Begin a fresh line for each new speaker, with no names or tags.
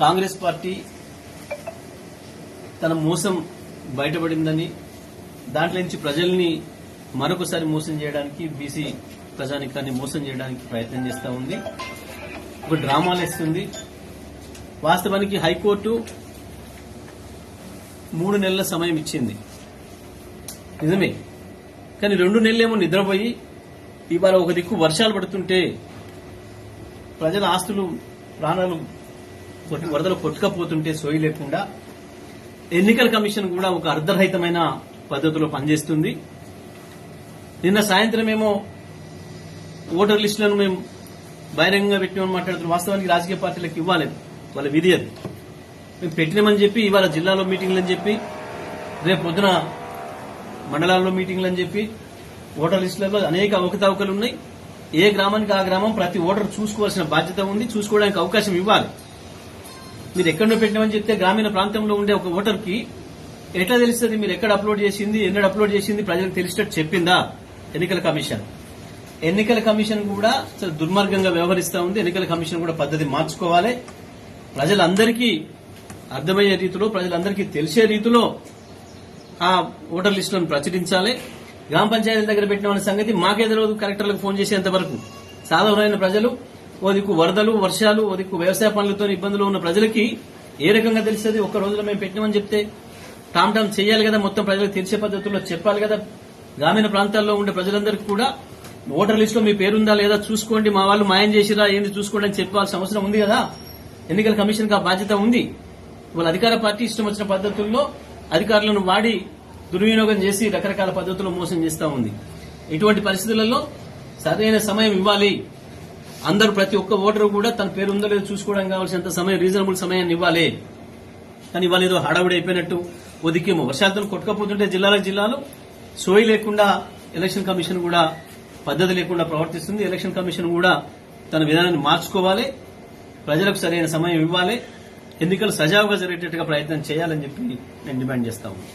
Congress party తన మోసం బయటపడిందని దాంట్లో నుంచి ప్రజల్ని మరొకసారి మోసం చేయడానికి బీసీ ప్రజానికాన్ని మోసం చేయడానికి ప్రయత్నం చేస్తూ ఉంది. ఒక డ్రామాలు వేస్తుంది. వాస్తవానికి హైకోర్టు 3 నెలల సమయం ఇచ్చింది నిజమే, కానీ 2 నెలలేమో నిద్రపోయి ఇవాళ ఒక దిక్కు వర్షాలు పడుతుంటే ప్రజల ఆస్తులు ప్రాణాలు వరదలు కొట్టుకపోతుంటే సోయి లేకుండా ఎన్నికల కమిషన్ కూడా ఒక అర్ధరహితమైన పద్ధతిలో పనిచేస్తుంది. నిన్న సాయంత్రం ఏమో ఓటర్ లిస్టులను మేము బహిరంగంగా పెట్టినామని మాట్లాడుతున్నారు. వాస్తవానికి రాజకీయ పార్టీలకు ఇవ్వలేదు, వాళ్ళ విధి అది. మేము పెట్టినామని చెప్పి ఇవాళ జిల్లాలో మీటింగ్లు అని చెప్పి రేపు పొద్దున మండలాల్లో మీటింగ్లు అని చెప్పి ఓటర్ లిస్టులలో అనేక అవకతవకలు ఉన్నాయి. ఏ గ్రామానికి ఆ గ్రామం ప్రతి ఓటర్ చూసుకోవాల్సిన బాధ్యత ఉంది, చూసుకోవడానికి అవకాశం ఇవ్వాలి. మీరు ఎక్కడో పెట్టినామని చెప్తే గ్రామీణ ప్రాంతంలో ఉండే ఒక ఓటర్కి ఎట్లా తెలుస్తుంది మీరు ఎక్కడ అప్లోడ్ చేసింది, ఎన్నడు అప్లోడ్ చేసింది ప్రజలకు తెలిసేటట్టు చెప్పిందా ఎన్నికల కమిషన్? ఎన్నికల కమిషన్ కూడా దుర్మార్గంగా వ్యవహరిస్తా ఉంది. ఎన్నికల కమిషన్ కూడా పద్ధతి మార్చుకోవాలి. ప్రజలందరికీ అర్థమయ్యే రీతిలో, ప్రజలందరికీ తెలిసే రీతిలో ఆ ఓటర్ లిస్టులను ప్రచురించాలి. గ్రామ పంచాయతీల దగ్గర పెట్టిన సంగతి మాకే తెలియదు. కలెక్టర్లకు ఫోన్ చేసేంత వరకు సాధారణమైన ప్రజలు, ఓ దిక్కు వరదలు, వర్షాలు, ఓ దిక్కు వ్యవసాయ పనులతో ఇబ్బందులు ఉన్న ప్రజలకి ఏ రకంగా తెలుస్తుంది? ఒక్క రోజులో మేము పెట్టినామని చెప్తే టామ్ చేయాలి కదా, మొత్తం ప్రజలకు తెలిసే పద్ధతుల్లో చెప్పాలి కదా. గ్రామీణ ప్రాంతాల్లో ఉండే ప్రజలందరికీ కూడా ఓటర్ లిస్టులో మీ పేరుందా లేదా చూసుకోండి, మా వాళ్ళు మాయం చేసిరా ఏంది చూసుకోండి అని చెప్పాల్సిన అవసరం ఉంది కదా. ఎన్నికల కమిషన్ కి ఆ బాధ్యత ఉంది. వాళ్ళ అధికార పార్టీ ఇష్టం వచ్చిన పద్ధతుల్లో అధికారులను వాడి దుర్వినియోగం చేసి రకరకాల పద్ధతుల్లో మోసం చేస్తా ఉంది. ఇటువంటి పరిస్థితులలో సరైన సమయం ఇవ్వాలి. అందరూ ప్రతి ఒక్క ఓటరు కూడా తన పేరు ఉందో లేదో చూసుకోవడానికి కావాల్సినంత సమయం, రీజనబుల్ సమయాన్ని ఇవ్వాలి. కానీ ఇవాళ ఏదో హడావుడి అయిపోయినట్టు ఒదికేమో వర్షాలతో కొట్టుకపోతుంటే జిల్లాలు సోయి లేకుండా ఎలక్షన్ కమిషన్ కూడా పద్ధతి లేకుండా ప్రవర్తిస్తుంది. ఎలక్షన్ కమిషన్ కూడా తన విధానాన్ని మార్చుకోవాలి. ప్రజలకు సరైన సమయం ఇవ్వాలి. ఎన్నికలు సజావుగా జరిగేటట్టుగా ప్రయత్నం చేయాలని చెప్పి నేను డిమాండ్ చేస్తా ఉన్నాను.